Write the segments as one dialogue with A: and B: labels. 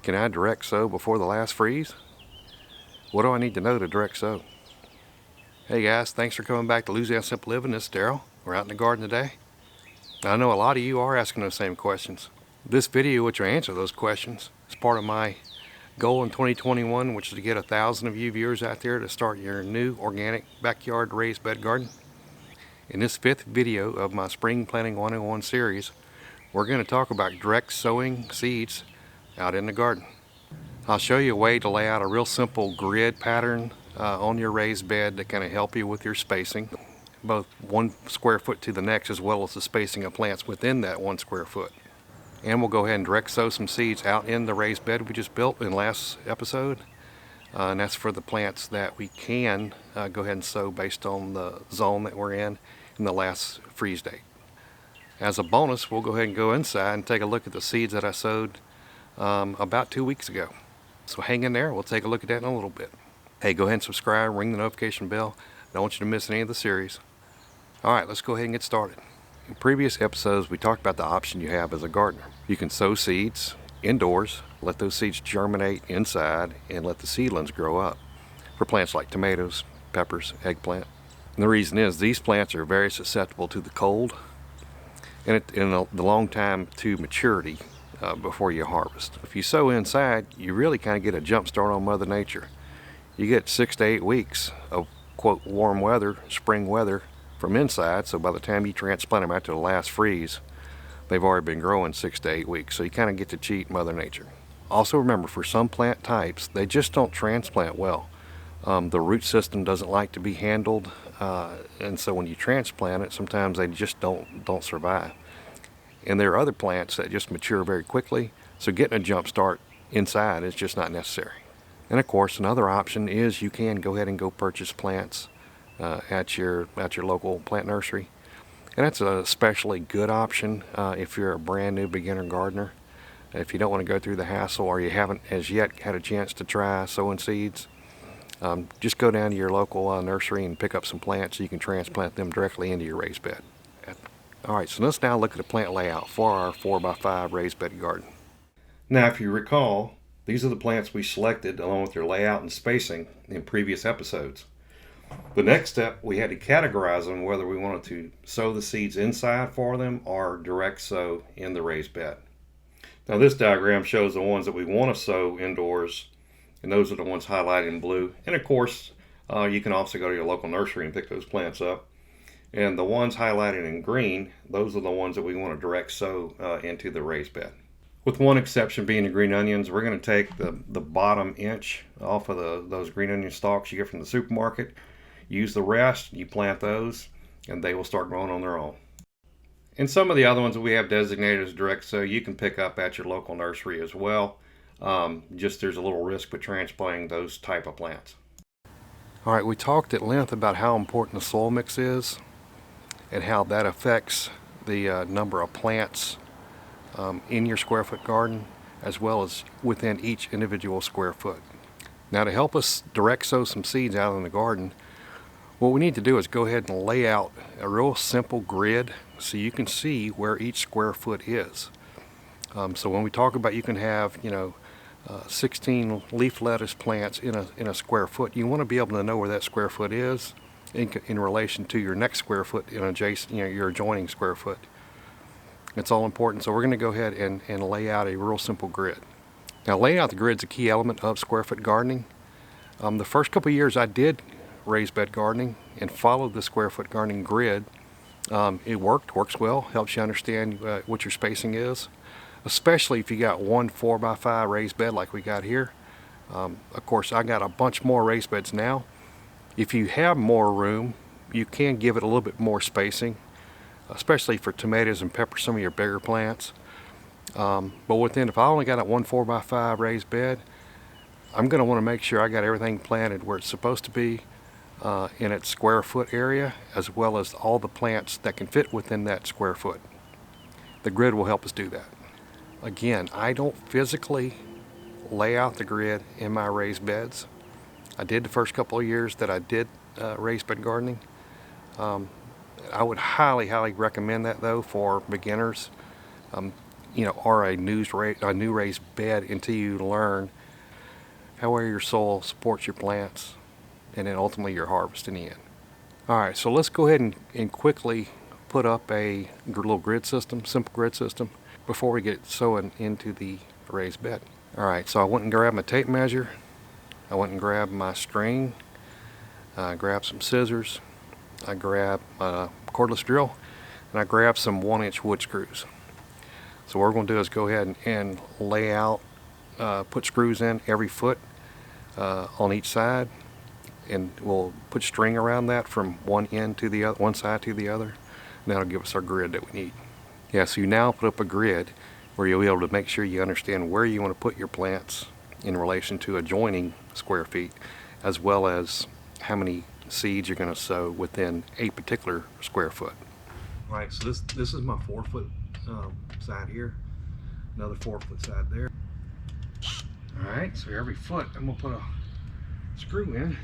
A: Can I direct sow before the last freeze? What do I need to know to direct sow? Hey guys, thanks for coming back to Louisiana Simple Living. This is Daryl. We're out in the garden today. Now, I know a lot of you are asking those same questions. This video, which will answer those questions, is part of my goal in 2021, which is to get 1,000 of you viewers out there to start your new organic backyard raised bed garden. In this 5th video of my Spring Planting 101 series, we're going to talk about direct sowing seeds out in the garden. I'll show you a way to lay out a real simple grid pattern on your raised bed to kind of help you with your spacing, both 1 square foot to the next, as well as the spacing of plants within that 1 square foot. And we'll go ahead and direct sow some seeds out in the raised bed we just built in last episode. And that's for the plants that we can go ahead and sow based on the zone that we're in the last freeze date. As a bonus, we'll go ahead and go inside and take a look at the seeds that I sowed about 2 weeks ago. So hang in there, we'll take a look at that in a little bit. Hey, go ahead and subscribe, ring the notification bell. Don't want you to miss any of the series. Alright, let's go ahead and get started. In previous episodes, we talked about the option you have as a gardener. You can sow seeds indoors, let those seeds germinate inside, and let the seedlings grow up for plants like tomatoes, peppers, eggplant. And the reason is these plants are very susceptible to the cold and the long time to maturity before you harvest. If you sow inside, you really kind of get a jump start on Mother Nature. You get 6 to 8 weeks of quote warm weather, spring weather from inside, so by the time you transplant them after the last freeze, they've already been growing 6 to 8 weeks, so you kind of get to cheat Mother Nature. Also remember, for some plant types, they just don't transplant well. The root system doesn't like to be handled, and so when you transplant it, sometimes they just don't survive. And there are other plants that just mature very quickly, so getting a jump start inside is just not necessary. And of course, another option is you can go ahead and go purchase plants at your local plant nursery. And that's an especially good option if you're a brand new beginner gardener. If you don't want to go through the hassle, or you haven't as yet had a chance to try sowing seeds, just go down to your local nursery and pick up some plants so you can transplant them directly into your raised bed. Alright, so let's now look at the plant layout for our 4x5 raised bed garden. Now, if you recall, these are the plants we selected along with their layout and spacing in previous episodes. The next step, we had to categorize them, whether we wanted to sow the seeds inside for them or direct sow in the raised bed. Now, this diagram shows the ones that we want to sow indoors, and those are the ones highlighted in blue. And of course, you can also go to your local nursery and pick those plants up. And the ones highlighted in green, those are the ones that we want to direct sow into the raised bed. With one exception being the green onions. We're going to take the bottom inch off of those green onion stalks you get from the supermarket. Use the rest, you plant those, and they will start growing on their own. And some of the other ones that we have designated as direct sow, you can pick up at your local nursery as well. Just there's a little risk with transplanting those type of plants. All right, we talked at length about how important the soil mix is and how that affects the number of plants in your square foot garden, as well as within each individual square foot. Now, to help us direct sow some seeds out in the garden, what we need to do is go ahead and lay out a real simple grid so you can see where each square foot is. So when we talk about you can have 16 leaf lettuce plants in a square foot, you want to be able to know where that square foot is in relation to your next square foot in adjacent, your adjoining square foot. It's all important. So we're going to go ahead and lay out a real simple grid. Now, laying out the grid is a key element of square foot gardening. The first couple of years I did raised bed gardening and followed the square foot gardening grid. It works well, helps you understand what your spacing is, especially if you got one 4x5 raised bed like we got here. Of course, I got a bunch more raised beds now. If you have more room, you can give it a little bit more spacing, especially for tomatoes and peppers, some of your bigger plants. But if I only got a one 4x5 raised bed, I'm going to want to make sure I got everything planted where it's supposed to be in its square foot area, as well as all the plants that can fit within that square foot. The grid will help us do that. Again, I don't physically lay out the grid in my raised beds. I did the first couple of years that I did raised bed gardening. I would highly recommend that though for beginners. are a new raised bed until you learn how well your soil supports your plants, and then ultimately your harvest in the end. All right, so let's go ahead and quickly put up a little grid system, simple grid system, before we get sowing into the raised bed. All right, so I went and grabbed my tape measure. I went and grabbed my string. I grabbed some scissors. I grabbed a cordless drill, and I grabbed some 1-inch wood screws. So what we're going to do is go ahead and lay out, put screws in every foot on each side, and we'll put string around that from one end to the other, one side to the other, and that'll give us our grid that we need. Yeah, so you now put up a grid where you'll be able to make sure you understand where you want to put your plants in relation to adjoining square feet, as well as how many seeds you're going to sow within a particular square foot. All right, so this is my 4-foot side here, another 4-foot side there. All right, so every foot I'm going to put a screw in.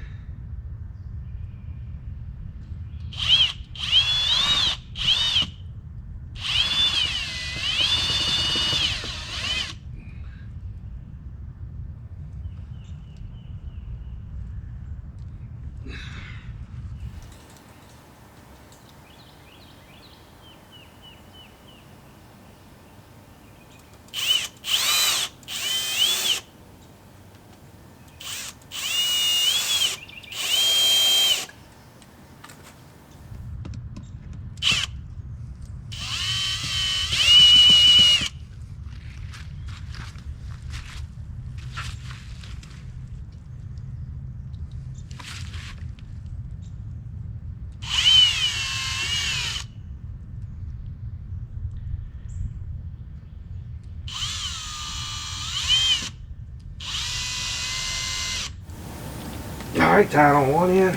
A: All right, tied on one end.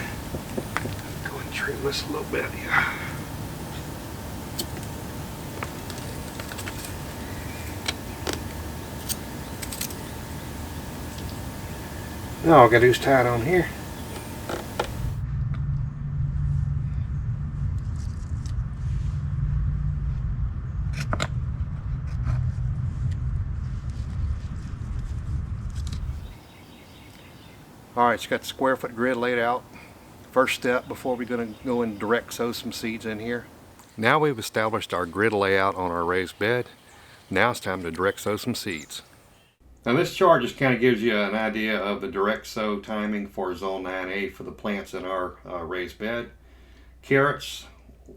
A: Go ahead and trim this a little bit. Yeah. Now all I gotta do is tie it on here. All right, so got the square foot grid laid out. First step before we're going to go and direct sow some seeds in here. Now we've established our grid layout on our raised bed. Now it's time to direct sow some seeds. Now this chart just kind of gives you an idea of the direct sow timing for zone 9A for the plants in our raised bed. Carrots,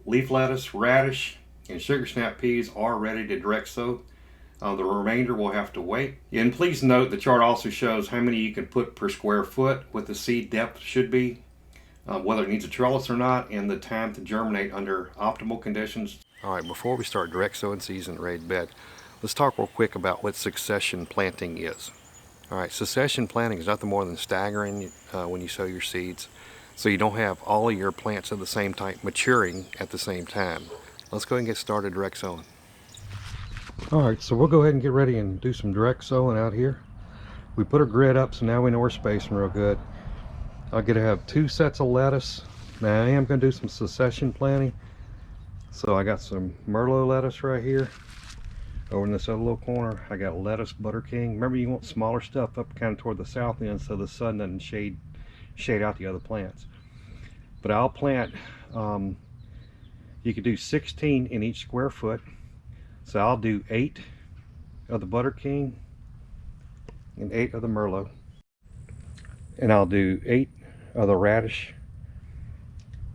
A: leaf lettuce, radish, and sugar snap peas are ready to direct sow. The remainder will have to wait. And please note the chart also shows how many you can put per square foot, what the seed depth should be, whether it needs a trellis or not, and the time to germinate under optimal conditions. All right, before we start direct sowing seeds in the raised bed, let's talk real quick about what succession planting is. All right, succession planting is nothing more than staggering when you sow your seeds, so you don't have all of your plants of the same type maturing at the same time. Let's go ahead and get started direct sowing. All right, so we'll go ahead and get ready and do some direct sowing out here. We put our grid up, so now we know we're spacing real good. I'm gonna have 2 sets of lettuce. Now I am gonna do some succession planting. So I got some Merlot lettuce right here. Over in this other little corner, I got lettuce Butter King. Remember, you want smaller stuff up kind of toward the south end so the sun doesn't shade out the other plants. But I'll plant, you could do 16 in each square foot. So I'll do 8 of the Butter King and 8 of the Merlot. And I'll do 8 of the radish.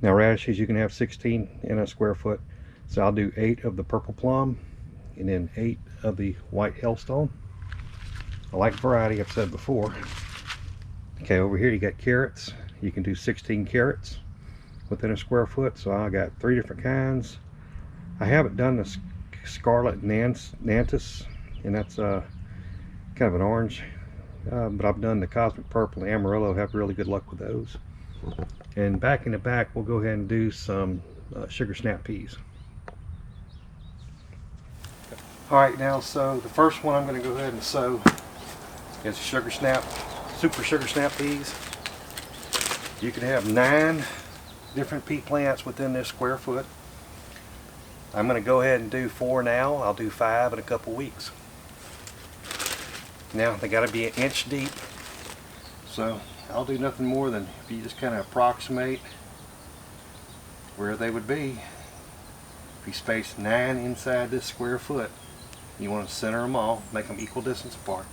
A: Now radishes, you can have 16 in a square foot. So I'll do 8 of the purple plum and then 8 of the white hailstone. I like variety, I've said before. Okay, over here you got carrots. You can do 16 carrots within a square foot. So I got 3 different kinds. I haven't done the Scarlet Nantus, and that's kind of an orange, but I've done the Cosmic Purple and Amarillo. Have really good luck with those. And back in the back we'll go ahead and do some sugar snap peas. All right, now so the first one I'm going to go ahead and sow is super sugar snap peas. You can have 9 different pea plants within this square foot. I'm going to go ahead and do 4 now. I'll do 5 in a couple weeks. Now they got to be 1 inch deep. So I'll do nothing more than if you just kind of approximate where they would be. If you space 9 inside this square foot, you want to center them all, make them equal distance apart.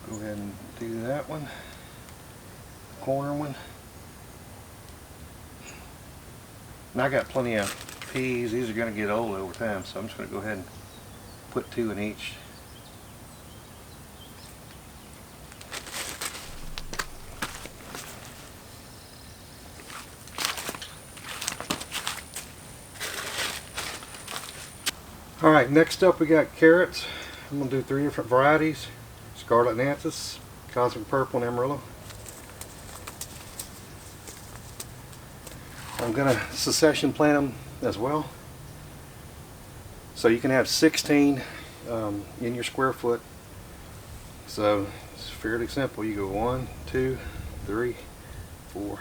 A: Go ahead and do that one, corner one. And I got plenty of peas. These are going to get old over time, so I'm just going to go ahead and put 2 in each. Alright, next up we got carrots. I'm going to do 3 different varieties. Scarlet Nantes, Cosmic Purple, and Amarillo. I'm going to succession plant them as well. So you can have 16 in your square foot. So it's fairly simple. You go 1, 2, 3, 4.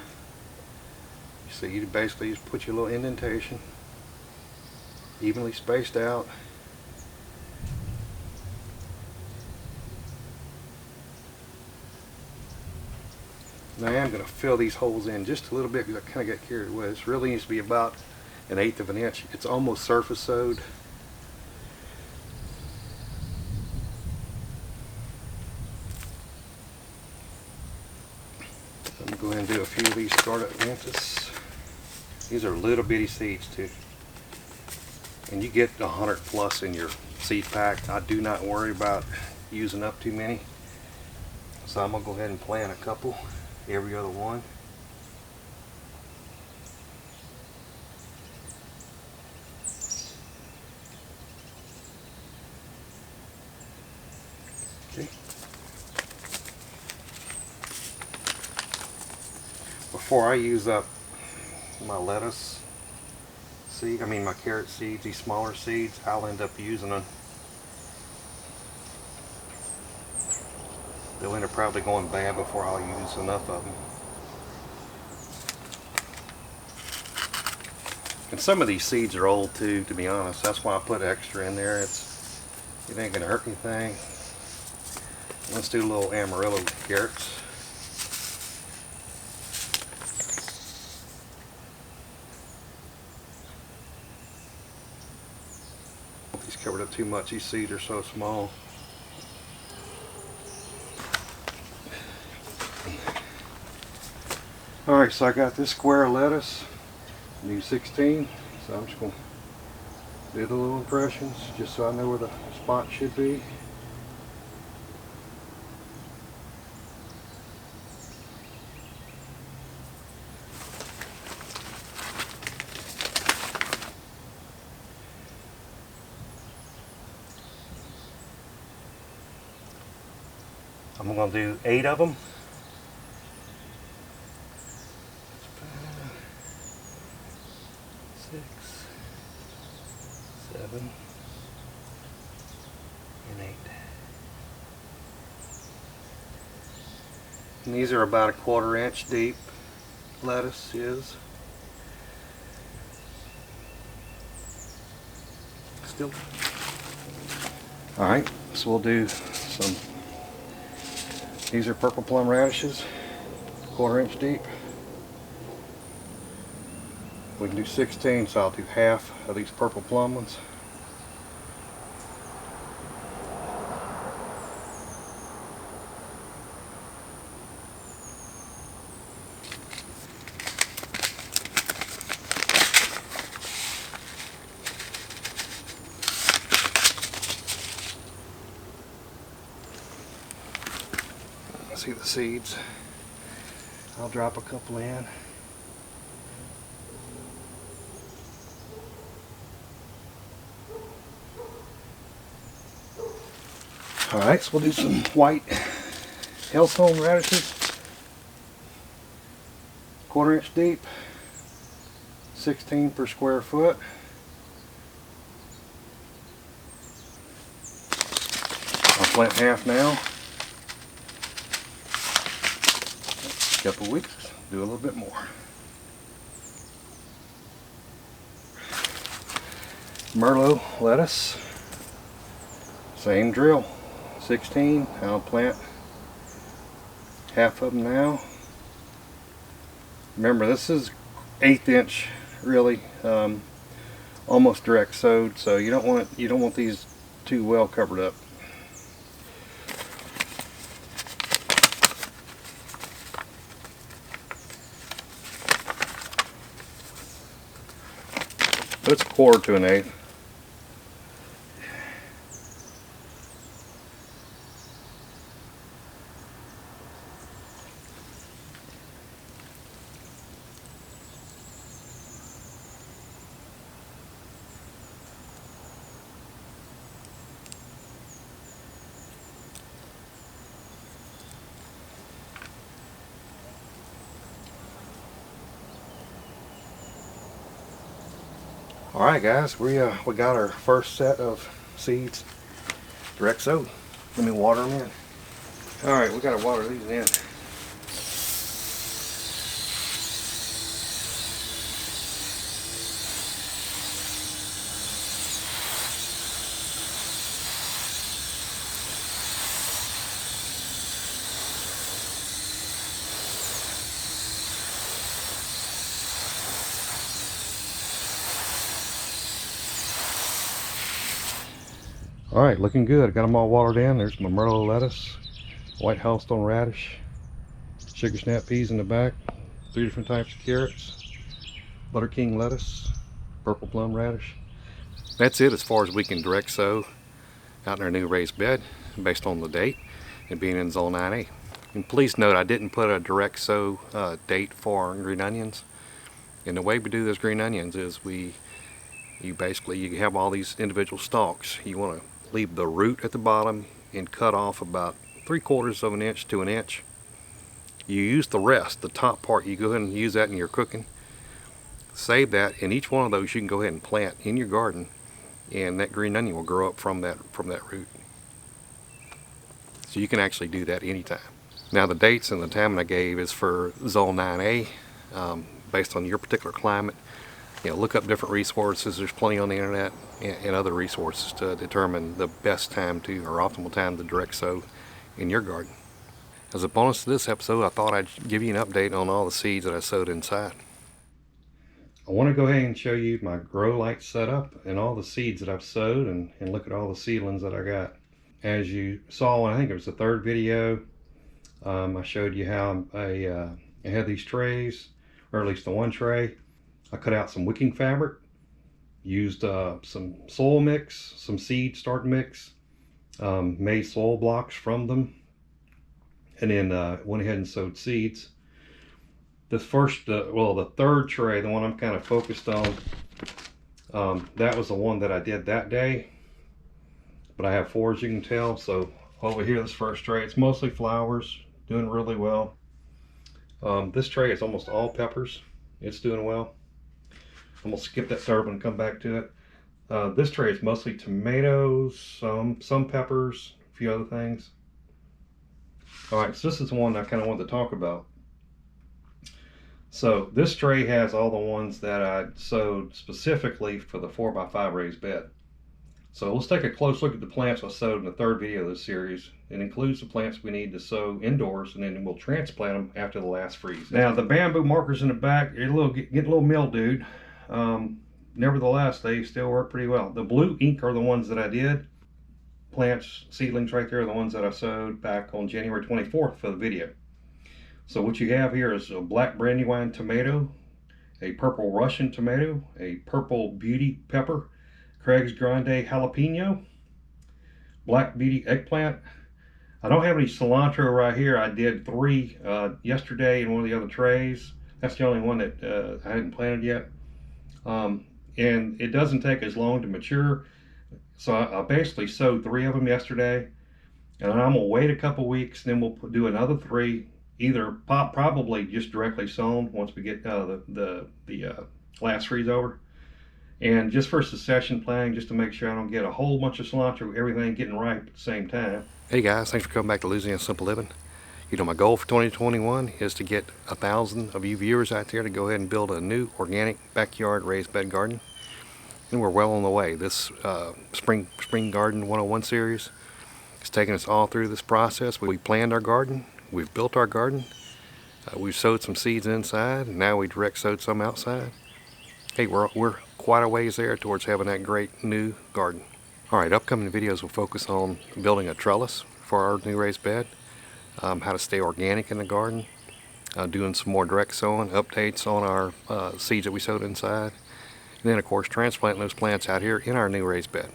A: So you basically just put your little indentation, evenly spaced out. Now I am going to fill these holes in just a little bit because I kind of got carried away. This really needs to be about 1/8 of an inch. It's almost surface sowed. So I'm going to go ahead and do a few of these Scarlet Nantes. These are little bitty seeds too. And you get 100 plus in your seed pack. I do not worry about using up too many. So I'm going to go ahead and plant a couple every other one. Okay. Before I use up my lettuce seed, my carrot seeds, these smaller seeds, I'll end up using them. They'll end up probably going bad before I'll use enough of them. And some of these seeds are old too, to be honest. That's why I put extra in there. It ain't gonna hurt anything. Let's do a little Amarillo carrots. These covered up too much. These seeds are so small. Alright, so I got this square of lettuce, do 16, so I'm just going to do the little impressions just so I know where the spot should be. I'm going to do 8 of them. 6, 7, and 8. And these are about 1/4 inch deep. Lettuce is still. Alright, so we'll do some. These are purple plum radishes, 1/4 inch deep. We can do 16, so I'll do half of these purple plum ones. See the seeds. I'll drop a couple in. Alright, so we'll do some white Hellstone radishes. 1/4 inch deep, 16 per square foot. I'll plant half now. couple weeks, do a little bit more. Merlot lettuce, same drill. 16, I'll plant half of them now. Remember, this is 1/8 inch, really, almost direct sowed, so you don't want these too well covered up. It's 1/4 to 1/8. Alright guys, we got our first set of seeds direct sowed. Let me water them in. Alright, we gotta water these in. Alright, looking good. I got them all watered in. There's my Merlot lettuce, white Halstone radish, sugar snap peas in the back, 3 different types of carrots, butter king lettuce, purple plum radish. That's it as far as we can direct sow out in our new raised bed based on the date and being in zone 9A. And please note, I didn't put a direct sow date for green onions. And the way we do those green onions is you have all these individual stalks. You want to leave the root at the bottom and cut off about 3/4 of an inch to an inch. You use the rest, the top part, you go ahead and use that in your cooking. Save that, and each one of those you can go ahead and plant in your garden, and that green onion will grow up from that root. So you can actually do that anytime. Now the dates and the timing I gave is for zone 9A, based on your particular climate. Look up different resources. There's plenty on the internet and other resources to determine the best time or optimal time to direct sow in your garden. As a bonus to this episode, I thought I'd give you an update on all the seeds that I sowed inside. I want to go ahead and show you my grow light setup and all the seeds that I've sowed, and look at all the seedlings that I got. As you saw, I think it was the 3rd video, I showed you how I had these trays, or at least the one tray. I cut out some wicking fabric, used some soil mix, some seed start mix, made soil blocks from them, and then went ahead and sowed seeds. The 3rd tray, the one I'm kind of focused on, that was the one that I did that day, but I have 4, as you can tell. So over here, this first tray, it's mostly flowers, doing really well. This tray is almost all peppers. It's doing well. I'm gonna skip that 3rd one and come back to it. This tray is mostly tomatoes, some peppers, a few other things. All right, so this is the one I kind of wanted to talk about. So this tray has all the ones that I sowed specifically for the 4x5 raised bed. So let's take a close look at the plants I sowed in the 3rd video of this series. It includes the plants we need to sow indoors, and then we'll transplant them after the last freeze. Now the bamboo markers in the back are getting a little mildewed. Nevertheless, they still work pretty well. The blue ink are the ones that I did. Plants, seedlings right there are the ones that I sowed back on January 24th for the video. So what you have here is a black brandywine tomato, a purple Russian tomato, a purple beauty pepper, Craig's Grande jalapeno, black beauty eggplant. I don't have any cilantro right here. I did 3 yesterday in one of the other trays. That's the only one that I hadn't planted yet. And it doesn't take as long to mature. So I basically sowed 3 of them yesterday, and I'm gonna wait a couple weeks, then we'll do another 3, either probably just directly sown once we get the last freeze over. And just for succession planting, just to make sure I don't get a whole bunch of cilantro, everything getting ripe at the same time. Hey guys, thanks for coming back to Louisiana Simple Living. You know, my goal for 2021 is to get 1,000 of you viewers out there to go ahead and build a new organic backyard raised bed garden. And we're well on the way. This Spring Garden 101 series has taken us all through this process. We planned our garden, we've built our garden, we've sowed some seeds inside, and now we direct sowed some outside. Hey, we're quite a ways there towards having that great new garden. Alright, upcoming videos will focus on building a trellis for our new raised bed, how to stay organic in the garden, doing some more direct sowing, updates on our seeds that we sowed inside, and then of course transplanting those plants out here in our new raised bed.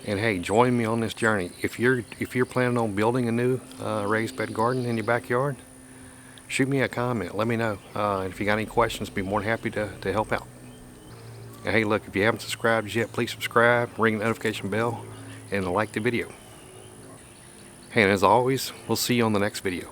A: And hey, join me on this journey. If you're planning on building a new raised bed garden in your backyard, shoot me a comment, let me know. And if you got any questions, be more than happy to help out. And hey, look, if you haven't subscribed yet, please subscribe, ring the notification bell, and like the video. Hey, and as always, we'll see you on the next video.